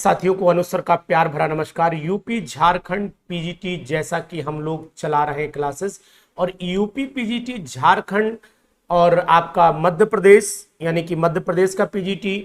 साथियों को अनुसर का प्यार भरा नमस्कार। यूपी झारखंड पीजीटी जैसा कि हम लोग चला रहे हैं क्लासेस, और यूपी पीजीटी झारखंड और आपका मध्य प्रदेश यानी कि मध्य प्रदेश का पीजीटी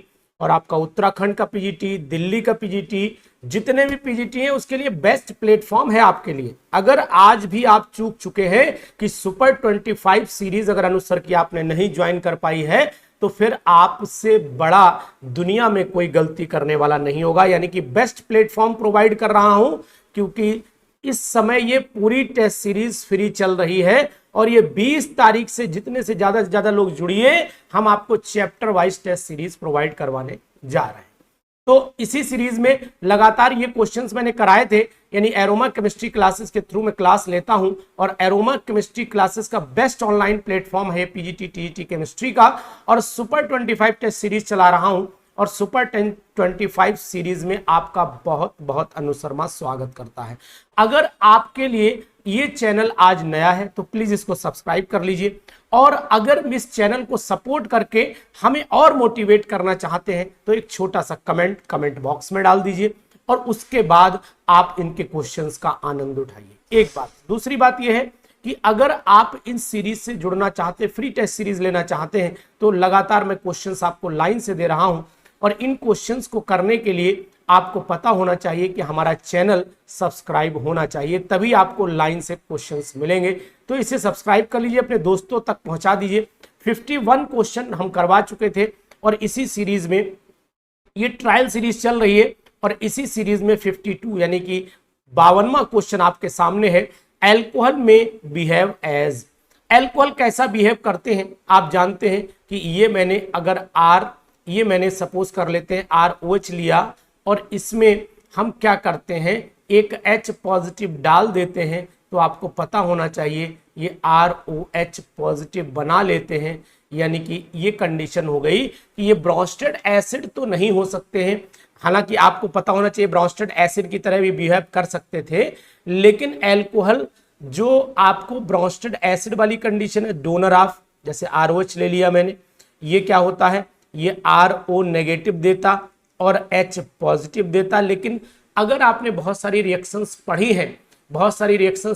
और आपका उत्तराखंड का पीजीटी, दिल्ली का पीजीटी, जितने भी पीजीटी हैं उसके लिए बेस्ट प्लेटफॉर्म है आपके लिए। अगर आज भी आप चूक चुके हैं कि सुपर 25 सीरीज अगर अनुसर की आपने नहीं ज्वाइन कर पाई है तो फिर आपसे बड़ा दुनिया में कोई गलती करने वाला नहीं होगा। यानी कि बेस्ट प्लेटफॉर्म प्रोवाइड कर रहा हूं, क्योंकि इस समय ये पूरी टेस्ट सीरीज फ्री चल रही है और ये 20 तारीख से जितने से ज्यादा लोग जुड़िए, हम आपको chapter wise test series provide करवाने जा रहे हैं। तो इसी सीरीज में लगातार ये क्वेश्चंस मैंने कराए थे, यानी एरोमा केमिस्ट्री क्लासेस के थ्रू मैं क्लास लेता हूं, और एरोमा केमिस्ट्री क्लासेस का बेस्ट ऑनलाइन प्लेटफॉर्म है पीजीटी टीईटी केमिस्ट्री का, और सुपर 25 टेस्ट सीरीज चला रहा हूं, और सुपर 25 सीरीज में आपका बहुत बहुत अनुसरमा स्वागत करता है। अगर आपके लिए ये चैनल आज नया है तो प्लीज इसको सब्सक्राइब कर लीजिए, और अगर इस चैनल को सपोर्ट करके हमें और मोटिवेट करना चाहते हैं तो एक छोटा सा कमेंट बॉक्स में डाल दीजिए, और उसके बाद आप इनके क्वेश्चंस का आनंद उठाइए। एक बात। दूसरी बात यह है कि अगर आप इन सीरीज से जुड़ना चाहते हैं, फ्री टेस्ट सीरीज लेना चाहते हैं, तो लगातार मैं क्वेश्चंस आपको लाइन से दे रहा हूं, और इन क्वेश्चंस को करने के लिए आपको पता होना चाहिए कि हमारा चैनल सब्सक्राइब होना चाहिए, तभी आपको लाइन से क्वेश्चंस मिलेंगे। तो इसे सब्सक्राइब कर लीजिए, अपने दोस्तों तक पहुंचा दीजिए। 51 क्वेश्चन हम करवा चुके थे, और इसी सीरीज में ये ट्रायल सीरीज चल रही है, और इसी सीरीज में 52 यानी कि 52वां क्वेश्चन आपके सामने है। एल्कोहल में बिहेव एज, एल्कोहल कैसा बिहेव करते हैं आप जानते हैं कि ये मैंने सपोज कर लेते हैं ROH लिया, और इसमें हम क्या करते हैं, एक H पॉजिटिव डाल देते हैं, तो आपको पता होना चाहिए ये ROH पॉजिटिव बना लेते हैं। यानी कि ये कंडीशन हो गई कि ये ब्रोंस्टेड एसिड तो नहीं हो सकते हैं, हालांकि आपको पता होना चाहिए ब्रोंस्टेड एसिड की तरह भी बिहेव कर सकते थे, लेकिन एल्कोहल जो आपको ब्रोंस्टेड एसिड वाली कंडीशन है, डोनर ऑफ, जैसे ROH ले लिया मैंने, ये क्या होता है, ये RO नेगेटिव देता और H पॉजिटिव देता। लेकिन अगर आपने बहुत सारी रिएक्शंस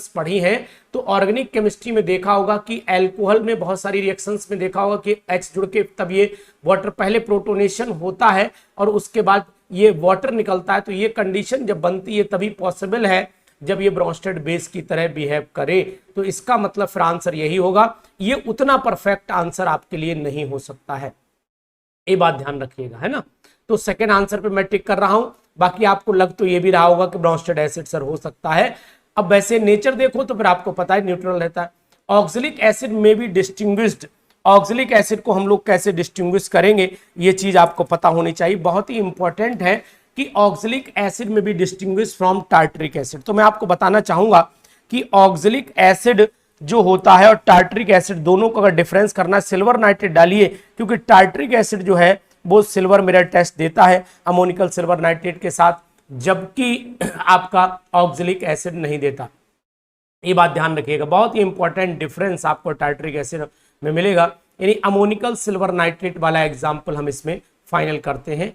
पढ़ी हैं तो ऑर्गेनिक केमिस्ट्री में देखा होगा कि एल्कोहल में बहुत सारी रिएक्शंस में देखा होगा कि H जुड़ के तब ये वाटर, पहले प्रोटोनेशन होता है और उसके बाद ये वाटर निकलता है। तो ये कंडीशन जब बनती है तभी पॉसिबल है जब ये ब्रोंस्टेड बेस की तरह बिहेव करे। तो इसका मतलब फिर आंसर यही होगा। ये उतना परफेक्ट आंसर आपके लिए नहीं हो सकता है, ये बात ध्यान रखिएगा, है ना। तो सेकेंड आंसर पे मैं टिक कर रहा हूं। बाकी आपको लग तो ये भी रहा होगा कि ब्रोंस्टेड एसिड सर हो सकता है। अब वैसे नेचर देखो तो फिर आपको पता है न्यूट्रल रहता है। ऑक्जेलिक एसिड में भी डिस्टिंग्विश्ड, ऑक्जेलिक एसिड को हम लोग कैसे डिस्टिंग्विश करेंगे ये चीज आपको पता होनी चाहिए। बहुत ही इंपॉर्टेंट है कि ऑक्जेलिक एसिड में भी डिस्टिंग्विश फ्रॉम टार्टरिक एसिड। तो मैं आपको बताना चाहूंगा कि ऑक्जेलिक एसिड जो होता है और टार्टरिक एसिड दोनों का अगर डिफरेंस करना है, सिल्वर नाइट्रेट डालिए, क्योंकि टार्टरिक एसिड जो है वो सिल्वर मिरर टेस्ट देता है अमोनिकल सिल्वर नाइट्रेट के साथ, जबकि आपका ऑक्जेलिक एसिड नहीं देता। ये बात ध्यान रखिएगा, बहुत ही इंपॉर्टेंट डिफरेंस आपको टार्टरिक एसिड में मिलेगा। यानी अमोनिकल सिल्वर नाइट्रेट वाला एग्जाम्पल हम इसमें फाइनल करते हैं।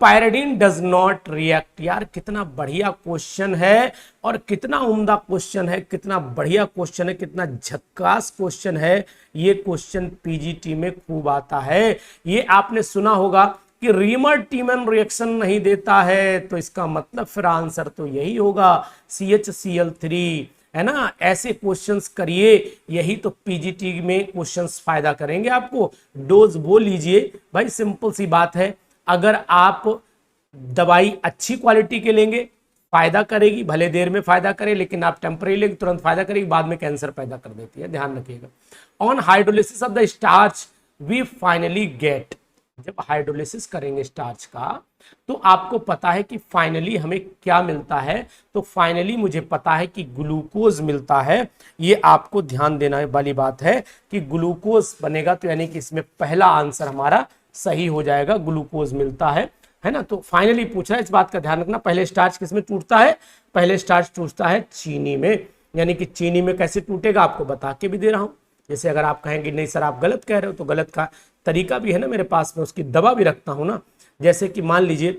पायरिडीन डज नॉट रिएक्ट, यार कितना बढ़िया क्वेश्चन है और कितना उम्दा क्वेश्चन है, कितना बढ़िया क्वेश्चन है, कितना झक्कास क्वेश्चन है। ये क्वेश्चन पीजीटी में खूब आता है। ये आपने सुना होगा कि रीमर टीमन रिएक्शन नहीं देता है, तो इसका मतलब फिर आंसर तो यही होगा CHCl3, है ना। ऐसे क्वेश्चंस करिए, यही तो पीजीटी में क्वेश्चंस फायदा करेंगे आपको। डोज वो लीजिए भाई, सिंपल सी बात है। अगर आप दवाई अच्छी क्वालिटी के लेंगे फायदा करेगी, भले देर में फायदा करे, लेकिन आप टेम्परेरी लेंगे तुरंत फायदा करेगी, बाद में कैंसर पैदा कर देती है, ध्यान रखिएगा। On hydrolysis of the starch we finally get, जब हाइड्रोलिसिस करेंगे स्टार्च का तो आपको पता है कि फाइनली हमें क्या मिलता है। तो फाइनली मुझे पता है कि ग्लूकोज मिलता है। ये आपको ध्यान देना वाली बात है कि ग्लूकोज बनेगा, तो यानी कि इसमें पहला आंसर हमारा सही हो जाएगा, ग्लूकोज मिलता है ना। तो फाइनली पूछा है, इस बात का ध्यान रखना। पहले स्टार्च किसमें टूटता है, पहले स्टार्च टूटता है चीनी में। यानी कि चीनी में कैसे टूटेगा आपको बता के भी दे रहा हूं। जैसे अगर आप कहेंगे नहीं सर आप गलत कह रहे हो, तो गलत का तरीका भी है ना मेरे पास में, उसकी दवा भी रखता हूं ना। जैसे कि मान लीजिए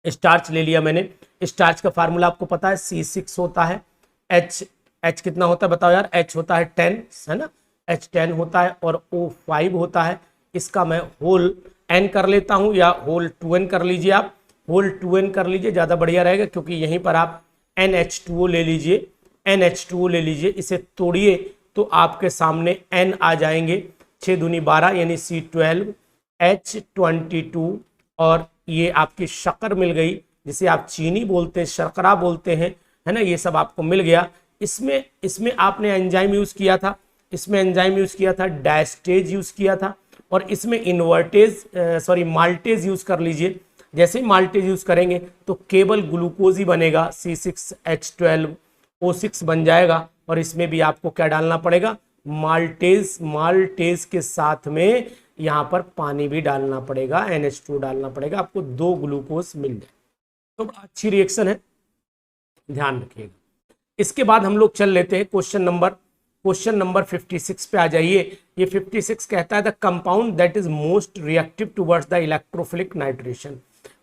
स्टार्च ले लिया मैंने। स्टार्च का फार्मूला आपको पता है, C6 होता है, H कितना होता है बताओ यार, H होता है 10, है ना, H10 होता है और O5 होता है। इसका मैं होल N कर लेता हूं या होल 2N कर लीजिए, आप होल 2N कर लीजिए, ज़्यादा बढ़िया रहेगा, क्योंकि यहीं पर आप NH2O ले लीजिए, NH2O ले लीजिए, इसे तोड़िए तो आपके सामने N आ जाएंगे, 6 दूनी 12 यानी C12, H22 और ये आपकी शक्कर मिल गई, जिसे आप चीनी बोलते हैं, शर्करा बोलते हैं, है ना, ये सब आपको मिल गया। इसमें आपने एंजाइम यूज किया था, इसमें एंजाइम यूज किया था, डायस्टेज यूज किया था, और इसमें माल्टेज यूज कर लीजिए। जैसे ही माल्टेज यूज करेंगे तो केवल ग्लूकोज ही बनेगा, C6H12O6 बन जाएगा, और इसमें भी आपको क्या डालना पड़ेगा, माल्टेज के साथ में यहाँ पर पानी भी डालना पड़ेगा, NH2 डालना पड़ेगा, आपको 2 ग्लूकोज मिल जाए। तो अच्छी रिएक्शन है, ध्यान रखिएगा। इसके बाद हम लोग चल लेते हैं क्वेश्चन नंबर 56 पे आ जाइए। ये 56 कहता है the compound that is most reactive towards the electrophilic nitration.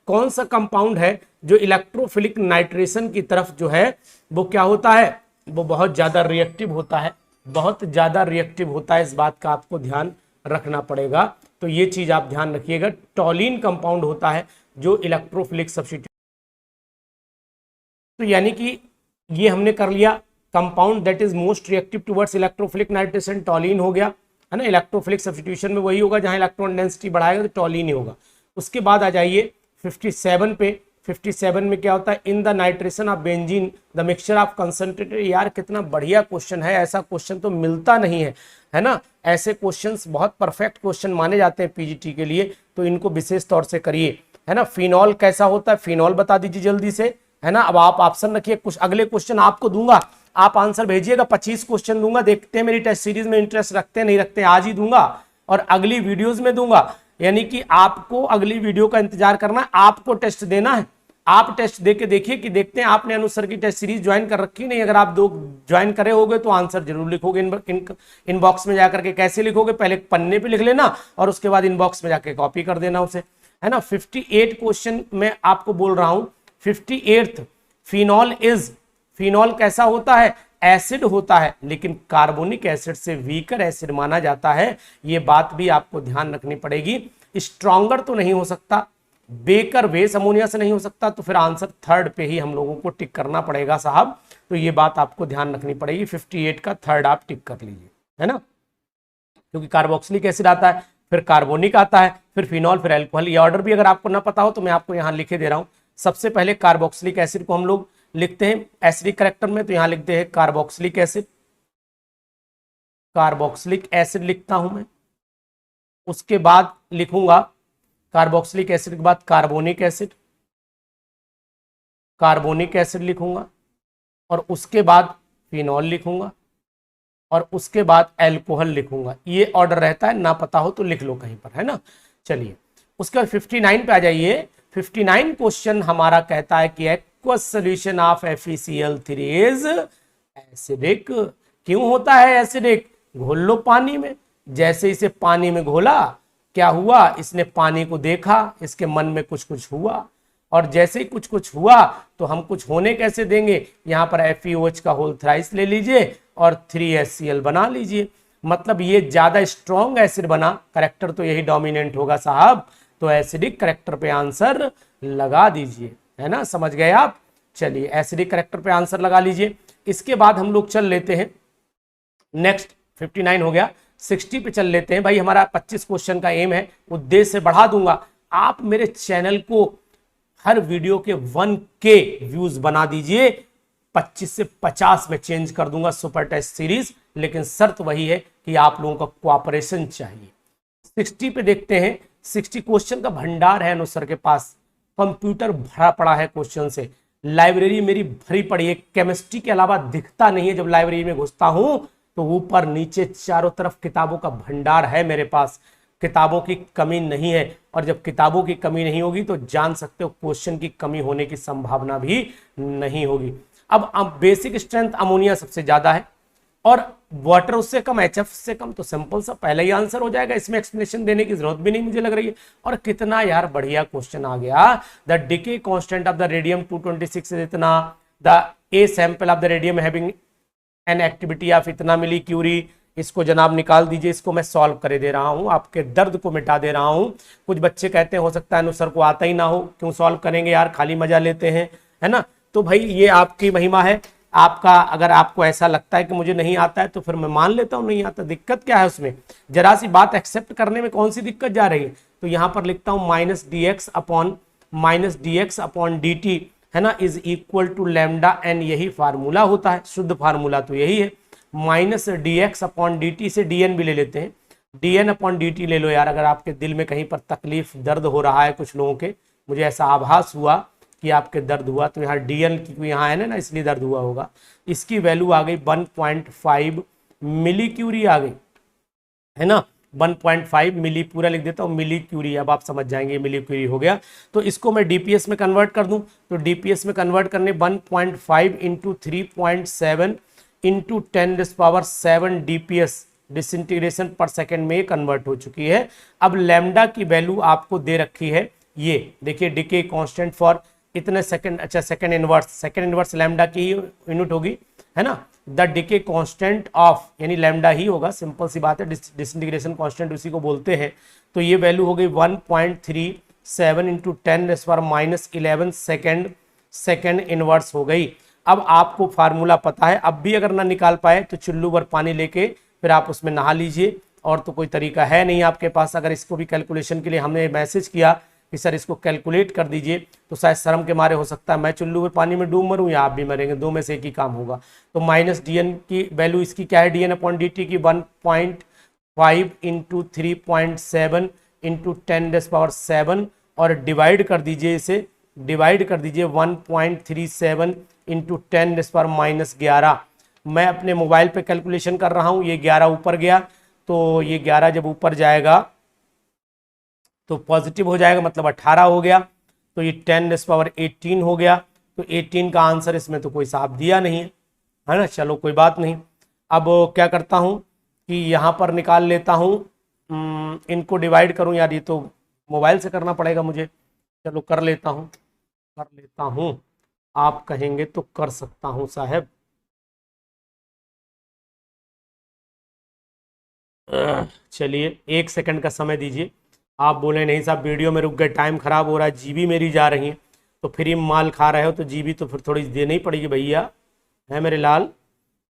कौन सा कंपाउंड है जो इलेक्ट्रोफिलिक नाइट्रेशन की तरफ जो है वो क्या होता है, वो बहुत ज्यादा रिएक्टिव होता है, बहुत ज्यादा रिएक्टिव होता है। इस बात का आपको ध्यान रखना पड़ेगा, तो ये चीज आप ध्यान रखिएगा। टॉलिन कंपाउंड होता है जो इलेक्ट्रोफिलिक सब्स्टिट्यूट, तो यानी कि ये हमने कर लिया compound that is most reactive towards electrophilic nitration, टॉलिन हो गया, है ना। इलेक्ट्रोफिलिक सब्स्टिट्यूशन में वही होगा, जहां इलेक्ट्रॉन डेंसिटी बढ़ाएगा तो टॉलिन ही होगा। उसके बाद आ जाइए 57 पे। 57 में क्या होता है, in the nitration of benzene the mixture of concentrated. यार कितना बढ़िया क्वेश्चन है, ऐसा क्वेश्चन तो मिलता नहीं है ना। ऐसे क्वेश्चंस बहुत परफेक्ट क्वेश्चन माने जाते हैं पीजीटी के लिए, तो इनको विशेष तौर से करिए, है ना। फिनॉल कैसा होता है, फिनॉल बता दीजिए जल्दी से, है ना। अब आप ऑप्शन रखिए, कुछ अगले क्वेश्चन आपको दूंगा, आप आंसर भेजिएगा, 25 क्वेश्चन दूंगा, देखते हैं मेरी टेस्ट सीरीज में इंटरेस्ट रखते हैं नहीं रखते, आज ही दूंगा और अगली वीडियोस में दूंगा। यानी कि आपको अगली वीडियो का इंतजार करना है, आपको टेस्ट देना है, आप टेस्ट देके देखिए कि देखते हैं आपने अनुसर की टेस्ट सीरीज ज्वाइन कर रखी नहीं। अगर आप 2 ज्वाइन करे होगे तो आंसर जरूर लिखोगे इनबॉक्स में जाकर के। कैसे लिखोगे, पहले पन्ने पे लिख लेना और उसके बाद इनबॉक्स में जाके कॉपी कर देना उसे, है ना। 58 क्वेश्चन में आपको बोल रहा हूं, 58th फिनॉल कैसा होता है, एसिड होता है, लेकिन कार्बोनिक एसिड से वीकर एसिड माना जाता है। ये बात भी आपको ध्यान रखनी पड़ेगी। स्ट्रॉन्गर तो नहीं हो सकता, बेकर बेस अमोनिया से नहीं हो सकता, तो फिर आंसर 3rd पे ही हम लोगों को टिक करना पड़ेगा साहब। तो ये बात आपको ध्यान रखनी पड़ेगी, 58 का 3rd आप टिक कर लीजिए, है ना। क्योंकि कार्बोक्सिलिक एसिड आता है, फिर कार्बोनिक आता है, फिर फिनॉल, फिर एल्कोहल। ये ऑर्डर भी अगर आपको ना पता हो तो मैं आपको यहाँ लिखे दे रहा हूं। सबसे पहले कार्बोक्सिलिक एसिड को हम लोग लिखते हैं एसिडिक करैक्टर में, तो यहां लिखते हैं कार्बोक्सिलिक एसिड, कार्बोक्सिलिक एसिड लिखता हूं मैं। उसके बाद लिखूंगा कार्बोक्सिलिक एसिड के बाद कार्बोनिक एसिड, कार्बोनिक एसिड लिखूंगा, और उसके बाद फिनॉल लिखूंगा, और उसके बाद एल्कोहल लिखूंगा। ये ऑर्डर रहता है, ना पता हो तो लिख लो कहीं पर, है ना। चलिए उसके बाद 59 पे आ जाइए। 59 क्वेश्चन हमारा कहता है कि aqueous solution of FeCl3 is acidic. क्यों होता है एसिडिक, घोल लो पानी में। जैसे इसे पानी में घोला, क्या हुआ, इसने पानी को देखा, इसके मन में कुछ कुछ हुआ, और जैसे ही कुछ कुछ हुआ तो हम कुछ होने कैसे देंगे, यहां पर FeOH का होल थ्राइस ले लीजिए और 3HCl बना लीजिए। मतलब ये ज्यादा स्ट्रॉन्ग एसिड बना, करेक्टर तो यही डोमिनेंट होगा साहब, तो एसिडिक करेक्टर पे आंसर लगा दीजिए, है ना, समझ गए आप। चलिए एसिडिक करेक्टर पे आंसर लगा लीजिए। इसके बाद हम लोग चल लेते हैं नेक्स्ट, 59 हो गया, 60 पे चल लेते हैं। भाई हमारा 25 क्वेश्चन का एम है, उद्देश्य से बढ़ा दूंगा। आप मेरे चैनल को हर वीडियो के 1K व्यूज बना दीजिए, 25 से 50 में चेंज कर दूंगा सुपर टेस्ट सीरीज, लेकिन शर्त वही है कि आप लोगों का कोऑपरेशन चाहिए। 60 पे देखते हैं। 60 क्वेश्चन का भंडार है अनुसर के पास, कंप्यूटर भरा पड़ा है क्वेश्चन से, लाइब्रेरी मेरी भरी पड़ी है, केमिस्ट्री के अलावा दिखता नहीं है। जब लाइब्रेरी में घुसता हूं तो ऊपर नीचे चारों तरफ किताबों का भंडार है मेरे पास, किताबों की कमी नहीं है। और जब किताबों की कमी नहीं होगी तो जान सकते हो क्वेश्चन की कमी होने की संभावना भी नहीं होगी। अब बेसिक स्ट्रेंथ अमोनिया सबसे ज्यादा है, और वाटर उससे कम, HF से कम, तो सिंपल सा पहला ही आंसर हो जाएगा, इसमें एक्सप्लेनेशन देने की जरूरत भी नहीं मुझे लग रही है। और कितना यार बढ़िया क्वेश्चन आ गया। The decay constant of the radium 226 is इतना, the a sample of the radium having an activity of इतना मिली क्यूरी। इसको जनाब निकाल दीजिए, इसको मैं सॉल्व करे दे रहा हूं, आपके दर्द को मिटा दे रहा हूं। कुछ बच्चे कहते हैं हो सकता है अनुसर को आता ही ना हो, क्यों सॉल्व करेंगे यार, खाली मजा लेते हैं, है ना। तो भाई ये आपकी महिमा है, आपका अगर आपको ऐसा लगता है कि मुझे नहीं आता है तो फिर मैं मान लेता हूं नहीं आता, दिक्कत क्या है उसमें, जरा सी बात एक्सेप्ट करने में कौन सी दिक्कत जा रही है। तो यहां पर लिखता हूं minus D X upon D T, है ना, is equal to lambda N, यही फार्मूला होता है, शुद्ध फार्मूला तो यही है। Minus D X upon D T से डी एन भी ले लेते हैं, D N upon D T ले लो यार, अगर आपके दिल में कहीं पर तकलीफ दर्द हो रहा है, कुछ लोगों के मुझे ऐसा आभास हुआ कि आपके दर्द हुआ, तो यहाँ डी एन की यहाँ है ना, इसलिए दर्द हुआ होगा। इसकी वैल्यू आ गई 1.5 मिली क्यूरी आ गई, है ना, 1.5 मिली, पूरा लिख देता हूँ मिली क्यूरी, अब आप समझ जाएंगे मिली क्यूरी हो गया। तो इसको मैं डीपीएस में कन्वर्ट कर दूं, तो डीपीएस में कन्वर्ट करने 1.5 इंटू 3.7 इंटू 10⁷ डीपीएस डिसइंटीग्रेशन पर सेकेंड में कन्वर्ट हो चुकी है। अब लैम्डा की वैल्यू आपको दे रखी है, ये देखिए डिके कांस्टेंट फॉर इतने सेकंड, अच्छा सेकंड इनवर्स लैम्डा की यूनिट होगी, है ना। द डिके कांस्टेंट ऑफ यानी लैम्डा ही होगा, सिंपल सी बात है, डिसइंटीग्रेशन कांस्टेंट उसी को बोलते हैं। तो ये वैल्यू हो गई 1.37 इंटू 10⁻11 सेकेंड इनवर्स हो गई। अब आपको फार्मूला पता है, अब भी अगर ना निकाल पाए तो चुल्लू भर पानी लेके फिर आप उसमें नहा लीजिए, और तो कोई तरीका है नहीं आपके पास। अगर इसको भी कैलकुलेशन के लिए हमने मैसेज किया कि सर इसको कैलकुलेट कर दीजिए, तो शायद शर्म के मारे हो सकता है मैं चुल्लू में पानी में डूब मरूं या आप भी मरेंगे, दो में से एक ही काम होगा। तो माइनस डी एन की वैल्यू इसकी क्या है, D N upon D T की 1.5 इंटू 3.7 इंटू 10⁻7 और डिवाइड कर दीजिए, इसे डिवाइड कर दीजिए 1.37 इंटू 10⁻11। मैं अपने मोबाइल पे कैलकुलेशन कर रहा हूँ, ये 11 ऊपर गया, तो ये 11 जब ऊपर जाएगा तो पॉजिटिव हो जाएगा, मतलब 18 हो गया, तो ये 10⁻18 हो गया। तो 18 का आंसर इसमें तो कोई साफ दिया नहीं है ना, चलो कोई बात नहीं। अब क्या करता हूँ कि यहाँ पर निकाल लेता हूँ, इनको डिवाइड करूँ यार, ये तो मोबाइल से करना पड़ेगा मुझे, चलो कर लेता हूँ, आप कहेंगे तो कर सकता हूँ साहब। चलिए 1 सेकंड का समय दीजिए। आप बोले नहीं साहब वीडियो में रुक गए, टाइम खराब हो रहा है, जीबी मेरी जा रही है, तो फ्री माल खा रहे हो तो जीबी तो फिर थोड़ी देनी ही पड़ेगी भैया, है मेरे लाल।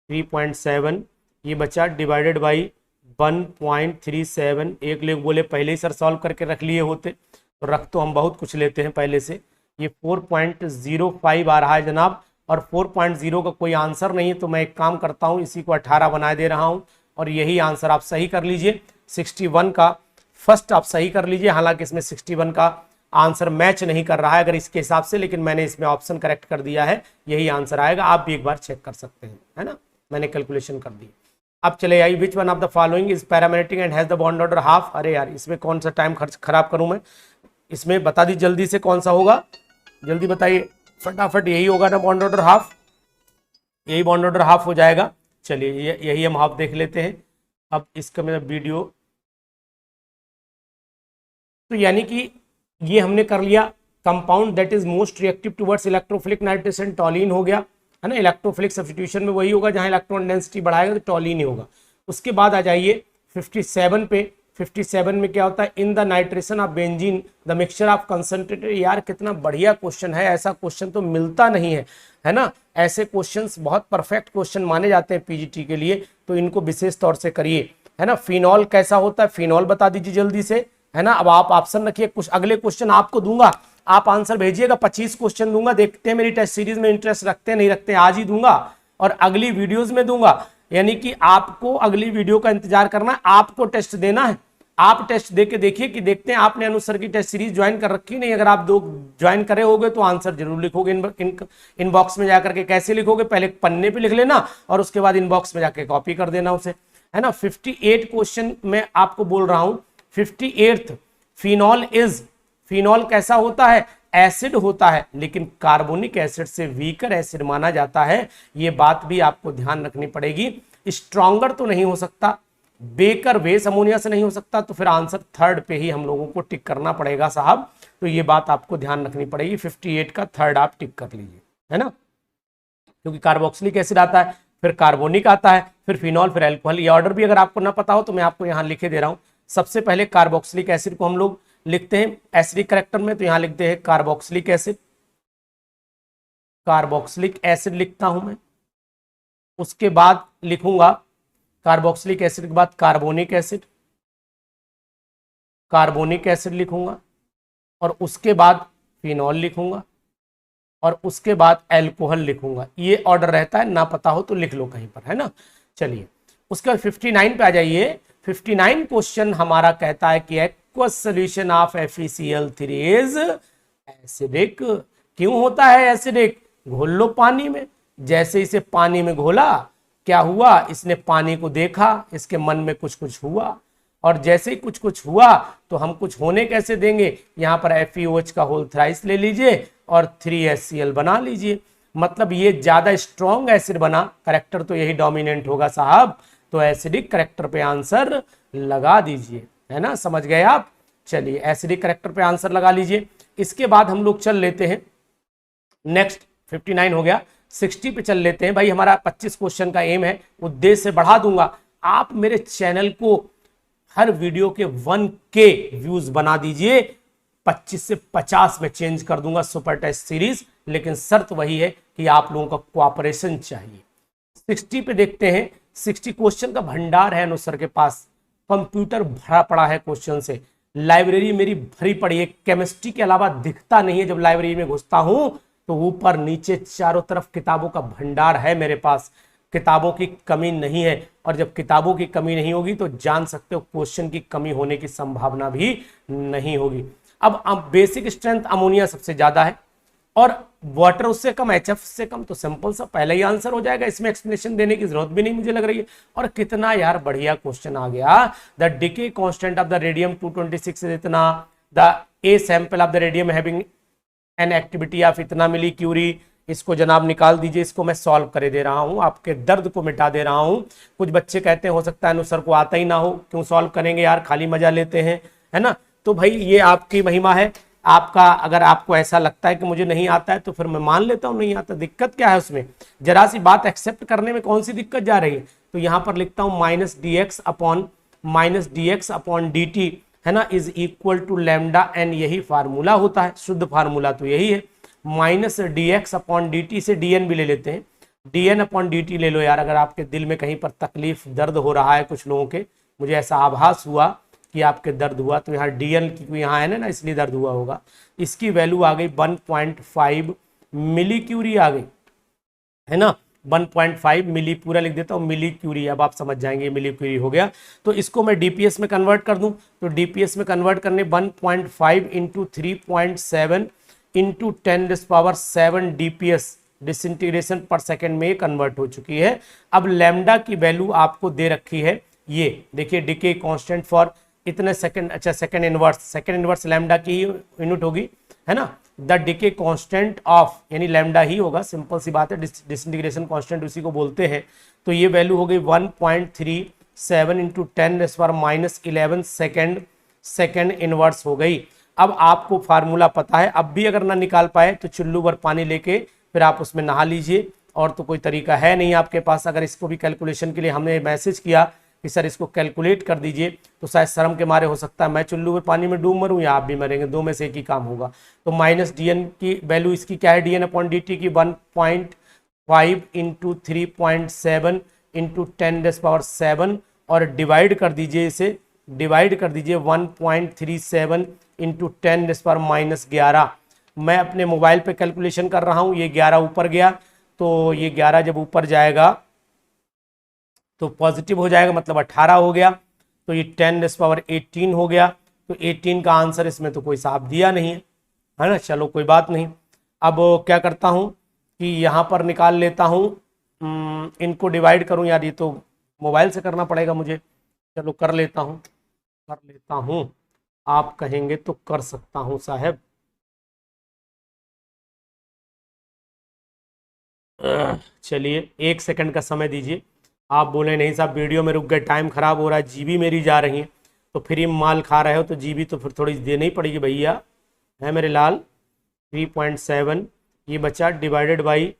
3.7 ये बचा डिवाइडेड बाई 1.37। एक लोग बोले पहले ही सर सॉल्व करके रख लिए होते, तो रख तो हम बहुत कुछ लेते हैं पहले से। ये 4.05 आ रहा है जनाब, और 4.0 का कोई आंसर नहीं है, तो मैं एक काम करता हूँ, इसी को 18 बना दे रहा हूँ, और यही आंसर आप सही कर लीजिए। 61 का फर्स्ट आप सही कर लीजिए, हालांकि इसमें 61 का आंसर मैच नहीं कर रहा है अगर इसके हिसाब से, लेकिन मैंने इसमें ऑप्शन करेक्ट कर दिया है, यही आंसर आएगा। आप भी एक बार चेक कर सकते हैं, है ना, मैंने कैलकुलेशन कर दी। अब चले आइए, which one of the following is paramagnetic and has the bond order half. अरे यार इसमें कौन सा टाइम खराब करूं मैं, इसमें बता दी जल्दी से कौन सा होगा, जल्दी बताइए फटाफट। यही होगा ना बॉन्ड ऑर्डर हाफ, यही बॉन्ड ऑर्डर हाफ हो जाएगा। चलिए यही हम हाफ देख लेते हैं। अब इसका मेरा वीडियो, तो यानी कि ये हमने कर लिया, compound that is most reactive towards electrophilic nitration टॉलिन हो गया, है ना। इलेक्ट्रोफिलिक सब्स्टिट्यूशन में वही होगा, जहां इलेक्ट्रॉन डेंसिटी बढ़ाएगा तो टॉलिन ही होगा। उसके बाद आ जाइए 57 पे। 57 में क्या होता है, in the nitration of benzene the mixture of concentrated. यार कितना बढ़िया क्वेश्चन है, ऐसा क्वेश्चन तो मिलता नहीं है ना। ऐसे क्वेश्चंस बहुत परफेक्ट क्वेश्चन माने जाते हैं पीजीटी के लिए, तो इनको विशेष तौर से करिए, है ना। फिनॉल कैसा होता है, फिनॉल बता दीजिए जल्दी से, है ना। अब आप ऑप्शन रखिए, कुछ अगले क्वेश्चन आपको दूंगा, आप आंसर भेजिएगा। 25 क्वेश्चन दूंगा, देखते हैं मेरी टेस्ट सीरीज में इंटरेस्ट रखते हैं नहीं रखते हैं, आज ही दूंगा और अगली वीडियोस में दूंगा। यानी कि आपको अगली वीडियो का इंतजार करना है, आपको टेस्ट देना है। आप टेस्ट दे के देखिए कि देखते हैं आपने अनुसर की टेस्ट सीरीज ज्वाइन कर रखी नहीं। अगर आप 2 ज्वाइन करे होगे तो आंसर जरूर लिखोगे इनबॉक्स में जाकर के। कैसे लिखोगे, पहले पन्ने पे लिख लेना और उसके बाद इनबॉक्स में जाके कॉपी कर देना उसे, है ना। 58 क्वेश्चन में आपको बोल रहा हूं। 58th, फिनॉल कैसा होता है, एसिड होता है, लेकिन कार्बोनिक एसिड से वीकर एसिड माना जाता है। ये बात भी आपको ध्यान रखनी पड़ेगी। स्ट्रॉन्गर तो नहीं हो सकता, बेकर बेस अमोनिया से नहीं हो सकता, तो फिर आंसर थर्ड पे ही हम लोगों को टिक करना पड़ेगा साहब। तो ये बात आपको ध्यान रखनी पड़ेगी, 58 का थर्ड आप टिक कर लीजिए, है ना, क्योंकि कार्बोक्सिलिक एसिड आता है, फिर कार्बोनिक आता है, फिर फिनॉल, फिर एल्कोहल। ये ऑर्डर भी अगर आपको ना पता हो तो मैं आपको यहाँ लिखे दे रहा हूँ। सबसे पहले कार्बोक्सिलिक एसिड को हम लोग लिखते हैं एसिडिक करेक्टर में, तो यहाँ लिखते हैं कार्बोक्सिलिक एसिड, कार्बोक्सिलिक एसिड लिखता हूं मैं। उसके बाद लिखूंगा कार्बोक्सिलिक एसिड के बाद कार्बोनिक एसिड, कार्बोनिक एसिड लिखूंगा, और उसके बाद फिनॉल लिखूंगा, और उसके बाद एल्कोहल लिखूंगा। ये ऑर्डर रहता है, ना पता हो तो लिख लो कहीं पर, है ना। चलिए उसके बाद 59 पे आ जाइए। 59 क्वेश्चन हमारा कहता है कि aqueous solution of FeCl3 is acidic. क्यों होता है एसिडिक? घोल लो पानी में। जैसे इसे पानी में घोला, क्या हुआ, इसने पानी को देखा, इसके मन में कुछ कुछ हुआ, और जैसे ही कुछ कुछ हुआ तो हम कुछ होने कैसे देंगे, यहां पर FeOH का होल थ्राइस ले लीजिए और 3HCl बना लीजिए। मतलब ये ज्यादा स्ट्रॉन्ग एसिड बना, करेक्टर तो यही डोमिनेंट होगा साहब, तो एसिडिक करेक्टर पे आंसर लगा दीजिए, है ना, समझ गए आप। चलिए एसिडिक करेक्टर पे आंसर लगा लीजिए। इसके बाद हम लोग चल लेते हैं नेक्स्ट, 59 हो गया, 60 पे चल लेते हैं। भाई हमारा 25 क्वेश्चन का एम है, उद्देश्य से बढ़ा दूंगा। आप मेरे चैनल को हर वीडियो के 1K व्यूज बना दीजिए, 25 से 50 में चेंज कर दूंगा सुपर टेस्ट सीरीज, लेकिन शर्त वही है कि आप लोगों का कोऑपरेशन चाहिए। 60 पे देखते हैं। 60 क्वेश्चन का भंडार है अनुसर के पास, कंप्यूटर भरा पड़ा है क्वेश्चन से, लाइब्रेरी मेरी भरी पड़ी है, केमिस्ट्री के अलावा दिखता नहीं है। जब लाइब्रेरी में घुसता हूं तो ऊपर नीचे चारों तरफ किताबों का भंडार है मेरे पास, किताबों की कमी नहीं है। और जब किताबों की कमी नहीं होगी तो जान सकते हो क्वेश्चन की कमी होने की संभावना भी नहीं होगी। अब बेसिक स्ट्रेंथ अमोनिया सबसे ज्यादा है और वाटर उससे कम, HF से कम, तो सिंपल सा पहले ही आंसर हो जाएगा, इसमें एक्सप्लेनेशन देने की जरूरत भी नहीं मुझे लग रही है। और कितना यार बढ़िया क्वेश्चन आ गया। The decay constant of the radium 226 is इतना, the a sample of the radium having an activity of इतना मिली क्यूरी। इसको जनाब निकाल दीजिए, इसको मैं सॉल्व कर दे रहा हूं, आपके दर्द को मिटा दे रहा हूं। कुछ बच्चे कहते हैं हो सकता है सर को आता ही ना हो, क्यों सॉल्व करेंगे यार, खाली मजा लेते हैं, है ना। तो भाई ये आपकी महिमा है, आपका अगर आपको ऐसा लगता है कि मुझे नहीं आता है तो फिर मैं मान लेता हूं नहीं आता, दिक्कत क्या है उसमें, जरा सी बात एक्सेप्ट करने में कौन सी दिक्कत जा रही है। तो यहां पर लिखता हूं -dx अपॉन dt, है ना, is equal to lambda N, यही फार्मूला होता है, शुद्ध फार्मूला तो यही है। -dx अपॉन dt से dn भी ले लेते हैं, dn अपॉन dt ले लो यार, अगर आपके दिल में कहीं पर तकलीफ दर्द हो रहा है, कुछ लोगों के, मुझे ऐसा आभास हुआ कि आपके दर्द हुआ, तो यहाँ dn की यहाँ है ना, इसलिए दर्द हुआ होगा। इसकी वैल्यू आ गई 1.5 मिली क्यूरी आ गई, है ना, 1.5 मिली, पूरा लिख देता हूँ मिली क्यूरी, अब आप समझ जाएंगे मिली क्यूरी हो गया। तो इसको मैं डीपीएस में कन्वर्ट कर दूं, तो डीपीएस में कन्वर्ट करने 1.5 इंटू 3.7 इंटू 10⁻⁷ डीपीएस डिसइंटीग्रेशन पर सेकेंड में कन्वर्ट हो चुकी है। अब लैम्डा की वैल्यू आपको दे रखी है, ये देखिए डिके कांस्टेंट फॉर इतने सेकंड, अच्छा सेकंड इनवर्स लैम्डा की यूनिट होगी, है ना। द डिके कांस्टेंट ऑफ, यानी लैम्डा ही होगा, सिंपल सी बात है, डिसइंटीग्रेशन कांस्टेंट उसी को बोलते हैं। तो ये वैल्यू हो गई 1.37 इंटू 10⁻11 सेकेंड इनवर्स हो गई। अब आपको फार्मूला पता है, अब भी अगर ना निकाल पाए तो चुल्लू भर पानी लेके फिर आप उसमें नहा लीजिए, और तो कोई तरीका है नहीं आपके पास। अगर इसको भी कैलकुलेशन के लिए हमने मैसेज किया कि सर इसको कैलकुलेट कर दीजिए, तो शायद शर्म के मारे हो सकता है मैं चुल्लू में पानी में डूब मरूं या आप भी मरेंगे, दो में से एक ही काम होगा। तो -dn की वैल्यू इसकी क्या है, dn अपॉन dt की 1.5 इंटू 3.7 इंटू 10⁻⁷, और डिवाइड कर दीजिए, इसे डिवाइड कर दीजिए 1.37 इंटू 10⁻⁻11। मैं अपने मोबाइल पे कैलकुलेशन कर रहा हूँ, ये 11 ऊपर गया, तो ये 11 जब ऊपर जाएगा तो पॉजिटिव हो जाएगा, मतलब 18 हो गया, तो ये 10⁻18 हो गया। तो 18 का आंसर इसमें तो कोई साफ दिया नहीं है ना, चलो कोई बात नहीं। अब क्या करता हूँ कि यहाँ पर निकाल लेता हूँ, इनको डिवाइड करूँ यार, ये तो मोबाइल से करना पड़ेगा मुझे, चलो कर लेता हूँ, आप कहेंगे तो कर सकता हूँ साहब। चलिए 1 सेकंड का समय दीजिए, आप बोले नहीं साहब वीडियो में रुक गए, टाइम खराब हो रहा है, जीबी मेरी जा रही है। तो फ्री माल खा रहे हो तो जीबी तो फिर थोड़ी देनी ही पड़ेगी भैया, है मेरे लाल। 3.7 ये बचा डिवाइडेड बाई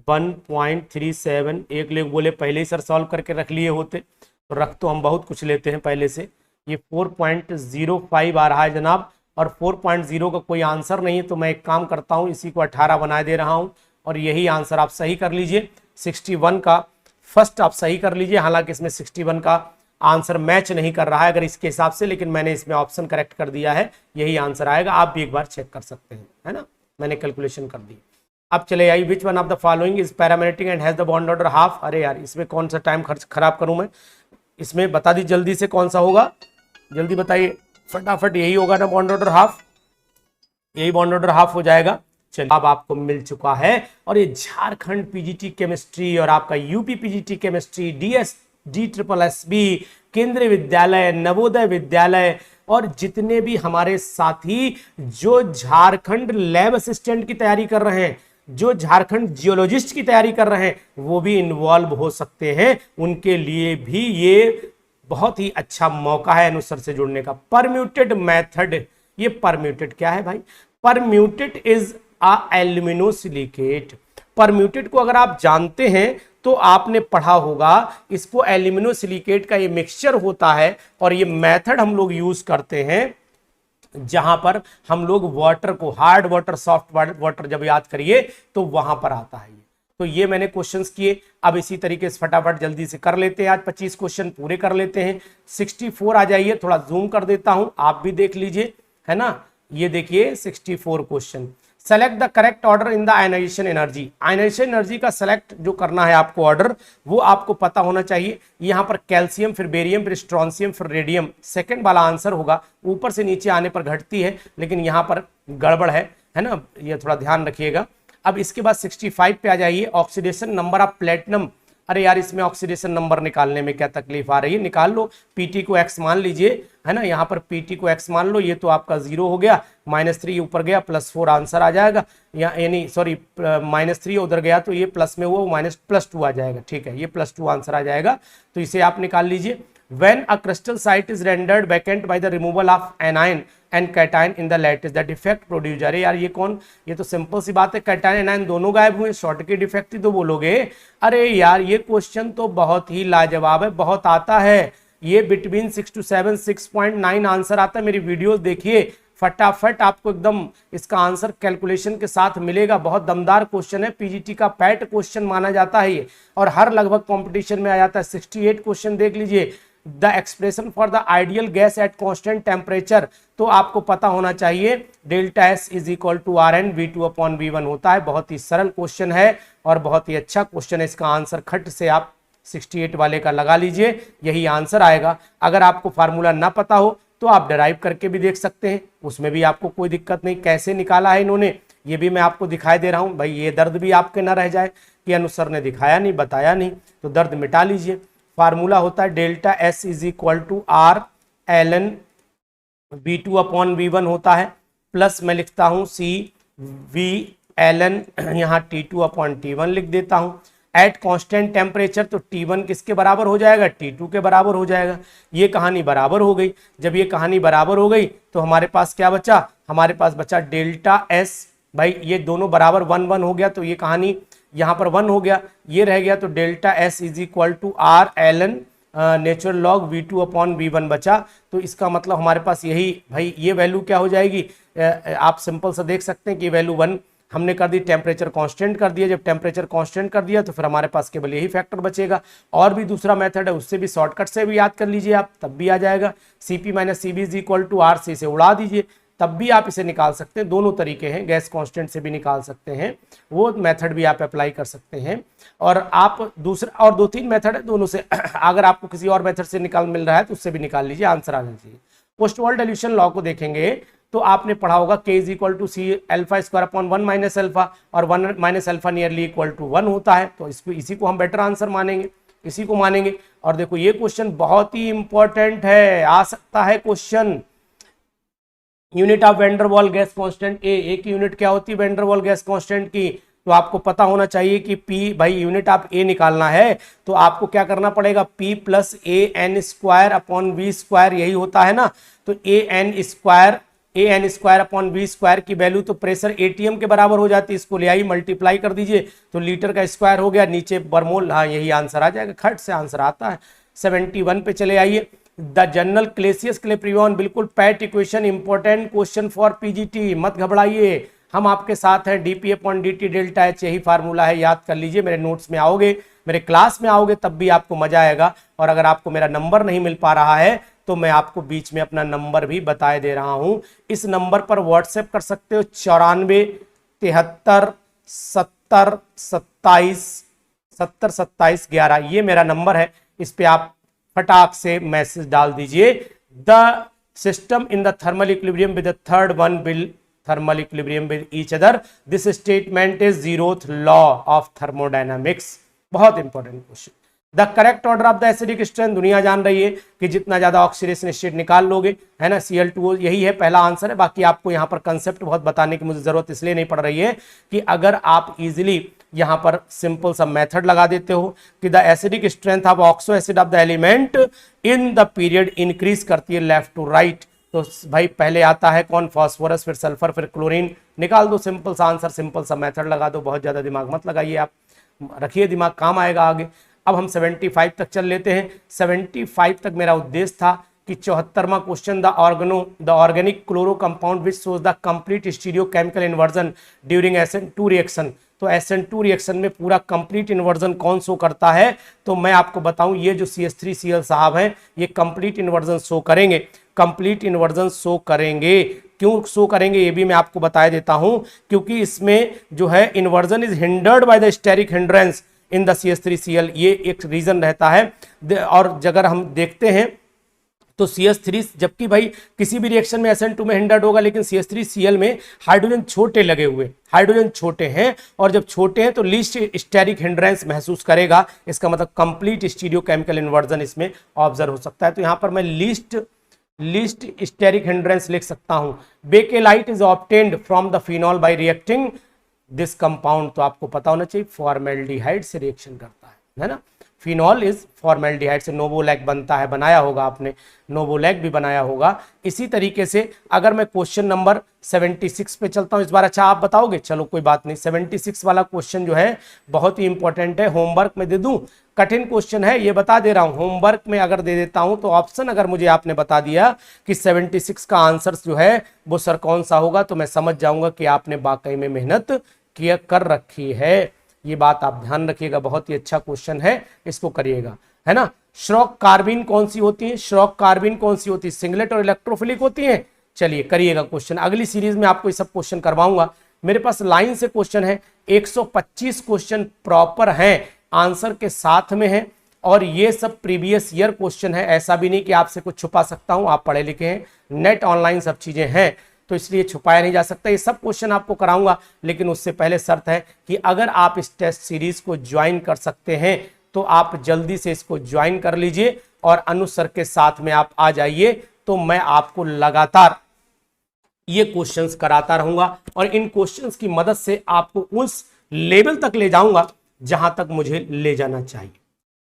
1.37। एक लोग बोले पहले ही सर सॉल्व करके रख लिए होते, तो रख तो हम बहुत कुछ लेते हैं पहले से। ये 4.05 आ रहा है जनाब, और 4.0 का कोई आंसर नहीं है, तो मैं एक काम करता हूँ, इसी को 18 बना दे रहा हूँ और यही आंसर आप सही कर लीजिए। 61 का फर्स्ट आप सही कर लीजिए, हालांकि इसमें 61 का आंसर मैच नहीं कर रहा है अगर इसके हिसाब से, लेकिन मैंने इसमें ऑप्शन करेक्ट कर दिया है, यही आंसर आएगा। आप भी एक बार चेक कर सकते हैं, है ना, मैंने कैलकुलेशन कर दी। अब चले आइए, which one of the following is paramagnetic and has the bond order half. अरे यार इसमें कौन सा टाइम खराब करूं मैं, इसमें बता दी जल्दी से कौन सा होगा, जल्दी बताइए फटाफट। यही होगा ना बॉन्ड ऑर्डर हाफ, यही बॉन्ड ऑर्डर हाफ हो जाएगा। चलिए अब आपको मिल चुका है, और ये झारखंड पीजीटी केमिस्ट्री और आपका यूपी पीजीटी केमिस्ट्री, DSSSB केंद्रीय विद्यालय, नवोदय विद्यालय, और जितने भी हमारे साथी जो झारखंड लैब असिस्टेंट की तैयारी कर रहे हैं, जो झारखंड जियोलॉजिस्ट की तैयारी कर रहे हैं, वो भी इन्वॉल्व हो सकते हैं। उनके लिए भी ये बहुत ही अच्छा मौका है अनुसर से जुड़ने का। परम्यूटेड मेथड, ये परम्यूटेड क्या है भाई, परम्यूटेड इज अ एल्यूमिनोसिलिकेट। परम्यूटेड को अगर आप जानते हैं तो आपने पढ़ा होगा, इसको एल्यूमिनोसिलिकेट का ये मिक्सचर होता है, और ये मेथड हम लोग यूज करते हैं जहां पर हम लोग वाटर को, हार्ड वाटर सॉफ्ट वाटर जब याद करिए तो वहां पर आता है ये। तो ये मैंने क्वेश्चंस किए, अब इसी तरीके से फटाफट जल्दी से कर लेते हैं, आज 25 क्वेश्चन पूरे कर लेते हैं। 64 आ जाइए, थोड़ा जूम कर देता हूं, आप भी देख लीजिए, है ना। ये देखिए 64 question. Select the correct order in the ionization energy. Ionization energy का सेलेक्ट जो करना है आपको ऑर्डर, वो आपको पता होना चाहिए। यहाँ पर कैल्शियम, फिर बेरियम, फिर स्ट्रॉन्सियम, फिर रेडियम, सेकंड वाला आंसर होगा। ऊपर से नीचे आने पर घटती है, लेकिन यहाँ पर गड़बड़ है ना, ये थोड़ा ध्यान रखिएगा। अब इसके बाद 65 पे आ जाइए, ऑक्सीडेशन नंबर ऑफ प्लेटिनम। अरे यार इसमें ऑक्सीडेशन नंबर निकालने में क्या तकलीफ आ रही है, निकाल लो। पीटी को एक्स मान लीजिए, है ना, यहाँ पर पीटी को एक्स मान लो, ये तो आपका 0 हो गया, -3 ऊपर गया, +4 आंसर आ जाएगा, यानी सॉरी -3 उधर गया तो ये प्लस में हुआ, +2 आ जाएगा, ठीक है, ये +2 आंसर आ जाएगा, तो इसे आप निकाल लीजिए। When a crystal site is rendered vacant by the removal of anion and cation in the lattice, the defect produced। अरे यार ये कौन, ये तो सिंपल सी बात है, कैटायन एनायन दोनों गायब हुए, शॉर्ट की डिफेक्ट ही तो बोलोगे। अरे यार ये क्वेश्चन तो बहुत ही लाजवाब है, बहुत आता है ये, बिटवीन 6 to 7, 6.9 आंसर आता है। मेरी वीडियो देखिए फटाफट, आपको एकदम इसका आंसर कैलकुलेशन के साथ मिलेगा। बहुत दमदार क्वेश्चन है, पीजीटी का पैट क्वेश्चन माना जाता है ये, और हर लगभग कंपटीशन में आ जाता है। 68 क्वेश्चन देख लीजिए। The expression for the ideal gas at constant temperature, तो आपको पता होना चाहिए delta S is equal to RN V2/V1 होता है। बहुत ही सरल क्वेश्चन है और बहुत ही अच्छा क्वेश्चन है। इसका आंसर खट से आप 68 वाले का लगा लीजिए, यही आंसर आएगा। अगर आपको फार्मूला ना पता हो तो आप डिराइव करके भी देख सकते हैं, उसमें भी आपको कोई दिक्कत नहीं। कैसे निकाला है इन्होंने ये भी मैं आपको दिखाई दे रहा हूं भाई, ये दर्द भी आपके ना रह जाए कि अनुसर ने दिखाया नहीं, बताया नहीं, तो दर्द मिटा लीजिए। फार्मूला होता है delta S is equal to RLN V2/V1 होता है, प्लस मैं लिखता हूं CVLN, यहाँ T2/T1 लिख देता हूं। एट कांस्टेंट टेम्परेचर, तो T1 किसके बराबर हो जाएगा, T2 के बराबर हो जाएगा। ये कहानी बराबर हो गई। जब ये कहानी बराबर हो गई तो हमारे पास क्या बचा, हमारे पास बचा डेल्टा एस, भाई ये दोनों बराबर 1 हो गया, तो ये कहानी यहाँ पर 1 हो गया, ये रह गया, तो delta S is equal to RLN natural log V2/V1 बचा। तो इसका मतलब हमारे पास यही, भाई ये वैल्यू क्या हो जाएगी, आप सिंपल सा देख सकते हैं कि वैल्यू 1 हमने कर दी, टेम्परेचर कांस्टेंट कर दिया। जब टेम्परेचर कांस्टेंट कर दिया तो फिर हमारे पास केवल यही फैक्टर बचेगा। और भी दूसरा मेथड है, उससे भी शॉर्टकट से भी याद कर लीजिए आप, तब भी आ जाएगा। CP - CB is equal to RC से उड़ा दीजिए, तब भी आप इसे निकाल सकते हैं। दोनों तरीके हैं, गैस कांस्टेंट से भी निकाल सकते हैं, वो मेथड भी आप अप्लाई कर सकते हैं। और आप दूसरा, और 2-3 मेथड है, दोनों से अगर आपको किसी और मेथड से निकाल मिल रहा है तो उससे भी निकाल लीजिए, आंसर आ जाना चाहिए। पोस्ट-वॉल डिल्यूशन लॉ को देखेंगे तो आपने पढ़ा होगा K is equal to C α² 1 - alpha, और 1 - अल्फा नियरली इक्वल टू 1 होता है। तो इसी को हम बेटर आंसर मानेंगे, इसी को मानेंगे। और देखो ये क्वेश्चन बहुत ही इंपॉर्टेंट है, आ सकता है question. Unit of van der वाल गैस कांस्टेंट, एक यूनिट क्या होती है वैन डर वाल गैस कांस्टेंट की, तो आपको पता होना चाहिए कि P, भाई यूनिट आप A निकालना है तो आपको क्या करना पड़ेगा, P plus a n square upon v square, यही होता है ना। तो a n square upon v square की वैल्यू तो प्रेशर एटीएम के बराबर हो जाती है, इसको ले आई मल्टीप्लाई कर दीजिए तो लीटर का स्क्वायर हो गया, नीचे बरमोल, हाँ यही आंसर आ जाएगा, खट से आंसर आता है। 71 पे चले आइए, द जनरल क्लेसियस क्लेप्रियन, बिल्कुल PAT equation, important question for PGT, मत घबराइए, हम आपके साथ हैं। DP upon D T delta H, यही फार्मूला है, याद कर लीजिए। मेरे नोट्स में आओगे, मेरे क्लास में आओगे तब भी आपको मजा आएगा। और अगर आपको मेरा नंबर नहीं मिल पा रहा है तो मैं आपको बीच में अपना नंबर भी बता दे रहा हूं, इस नंबर पर व्हाट्सएप कर सकते हो, 94 73 70 27 11, ये मेरा नंबर है, इस पे आप फटाक से मैसेज डाल दीजिए। The system in the thermal equilibrium with the third one will thermal equilibrium with each other, this statement is zeroth law of thermodynamics. बहुत important question. The correct order of the acidic strength, दुनिया जान रही है कि जितना ज्यादा oxidation state निकाल लोगे, है ना, Cl2O, यही है पहला आंसर है। बाकी आपको यहाँ पर कंसेप्ट बहुत बताने की मुझे जरूरत इसलिए नहीं पड़ रही है कि अगर आप इजीली यहाँ पर सिंपल सा मेथड लगा देते हो कि the acidic strength of oxo acid of the element in the period increase करती है लेफ्ट टू राइट, तो भाई पहले आता है कौन, फास्फोरस, फिर सल्फर, फिर क्लोरीन, निकाल दो सिंपल सा आंसर, सिंपल सा मेथड लगा दो, बहुत ज्यादा दिमाग मत लगाइए आप, रखिए दिमाग, काम आएगा आगे। अब हम 75 तक चल लेते हैं। 75 तक मेरा उद्देश्य था कि 74वां question, the organic chloro compound which shows the complete stereochemical inversion during SN2 reaction, तो SN2 रिएक्शन में पूरा कंप्लीट इन्वर्जन कौन शो करता है, तो मैं आपको बताऊं ये जो CH3Cl साहब हैं ये कंप्लीट इन्वर्जन शो करेंगे, कंप्लीट इन्वर्जन शो करेंगे। क्यों शो करेंगे ये भी मैं आपको बता देता हूं, क्योंकि इसमें जो है inversion is hindered by the steric hindrance in the CH3Cl, ये एक रीजन रहता है। और अगर हम देखते हैं तो CH3, जबकि भाई किसी भी रिएक्शन में SN2 में हिंडर्ड होगा, लेकिन CH3Cl में हाइड्रोजन छोटे लगे हुए, हाइड्रोजन छोटे हैं, और जब छोटे हैं तो लीस्ट स्टेरिक हिंड्रेंस महसूस करेगा, इसका मतलब कंप्लीट स्टीरियोकेमिकल इन्वर्जन इसमें ऑब्जर्व हो सकता है। तो यहां पर मैं लीस्ट स्टेरिक हिंड्रेंस लिख सकता हूं। Bakelite is obtained from the phenol bye reacting this compound, तो आपको पता होना चाहिए फॉर्मेल्डिहाइड से रिएक्शन करता है ना, फिनॉल इज फॉर्मेल्डिहाइड से नोवोलैक बनता है, बनाया होगा आपने, नोवोलैक भी बनाया होगा। इसी तरीके से अगर मैं क्वेश्चन नंबर 76 पे चलता हूं इस बार, अच्छा आप बताओगे, चलो कोई बात नहीं। 76 वाला क्वेश्चन जो है बहुत ही इंपॉर्टेंट है, होमवर्क में दे दूं, कठिन क्वेश्चन है ये बता दे रहा हूं, होमवर्क में अगर दे देता हूं तो ऑप्शन अगर मुझे आपने बता दिया कि 76 का आंसर जो है वो सर कौन सा होगा, तो मैं समझ जाऊंगा कि आपने वाकई में मेहनत किया कर रखी है। ये बात आप ध्यान रखिएगा, बहुत ही अच्छा क्वेश्चन है, इसको करिएगा, है ना। श्रॉक कार्बिन कौन सी होती है, श्रॉक कार्बिन कौन सी होती है, सिंगलेट और इलेक्ट्रोफिलिक होती है। चलिए करिएगा क्वेश्चन, अगली सीरीज में आपको ये सब क्वेश्चन करवाऊंगा। मेरे पास लाइन से क्वेश्चन है, 125 क्वेश्चन प्रॉपर हैं, आंसर के साथ में है, और ये सब प्रीवियस ईयर क्वेश्चन है, ऐसा भी नहीं कि आपसे कुछ छुपा सकता हूं, आप पढ़े लिखे हैं, नेट ऑनलाइन सब चीजें हैं, तो इसलिए छुपाया नहीं जा सकता। ये सब क्वेश्चन आपको कराऊंगा, लेकिन उससे पहले शर्त है कि अगर आप इस टेस्ट सीरीज को ज्वाइन कर सकते हैं तो आप जल्दी से इसको ज्वाइन कर लीजिए और अनुज सर के साथ में आप आ जाइए, तो मैं आपको लगातार ये क्वेश्चंस कराता रहूंगा और इन क्वेश्चंस की मदद से आपको उस लेवल तक ले जाऊंगा जहां तक मुझे ले जाना चाहिए,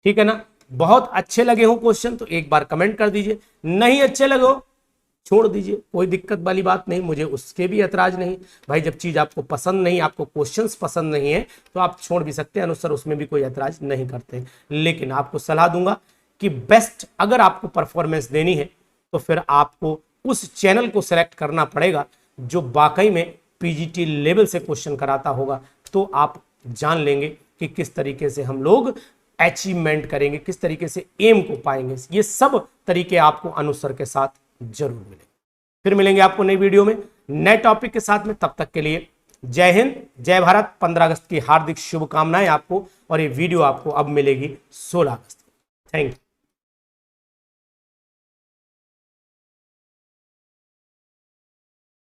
ठीक है ना। बहुत अच्छे लगे हो क्वेश्चन तो एक बार कमेंट कर दीजिए, नहीं अच्छे लगे हो छोड़ दीजिए, कोई दिक्कत वाली बात नहीं, मुझे उसके भी ऐतराज नहीं। भाई जब चीज आपको पसंद नहीं, आपको क्वेश्चंस पसंद नहीं है तो आप छोड़ भी सकते हैं, अनुसार उसमें भी कोई ऐतराज नहीं करते। लेकिन आपको सलाह दूंगा कि बेस्ट अगर आपको परफॉर्मेंस देनी है तो फिर आपको उस चैनल को सिलेक्ट करना पड़ेगा जो वाकई में पीजीटी लेवल से क्वेश्चन कराता होगा, तो आप जान लेंगे कि किस तरीके से हम लोग अचीवमेंट करेंगे, किस तरीके से एम को पाएंगे। ये सब तरीके आपको अनुसार के साथ जरूर मिलेंगे। फिर मिलेंगे आपको नई वीडियो में नए टॉपिक के साथ में, तब तक के लिए जय हिंद, जय भारत। 15 अगस्त की हार्दिक शुभकामनाएं आपको, और ये वीडियो आपको अब मिलेगी 16 अगस्त। Thank you.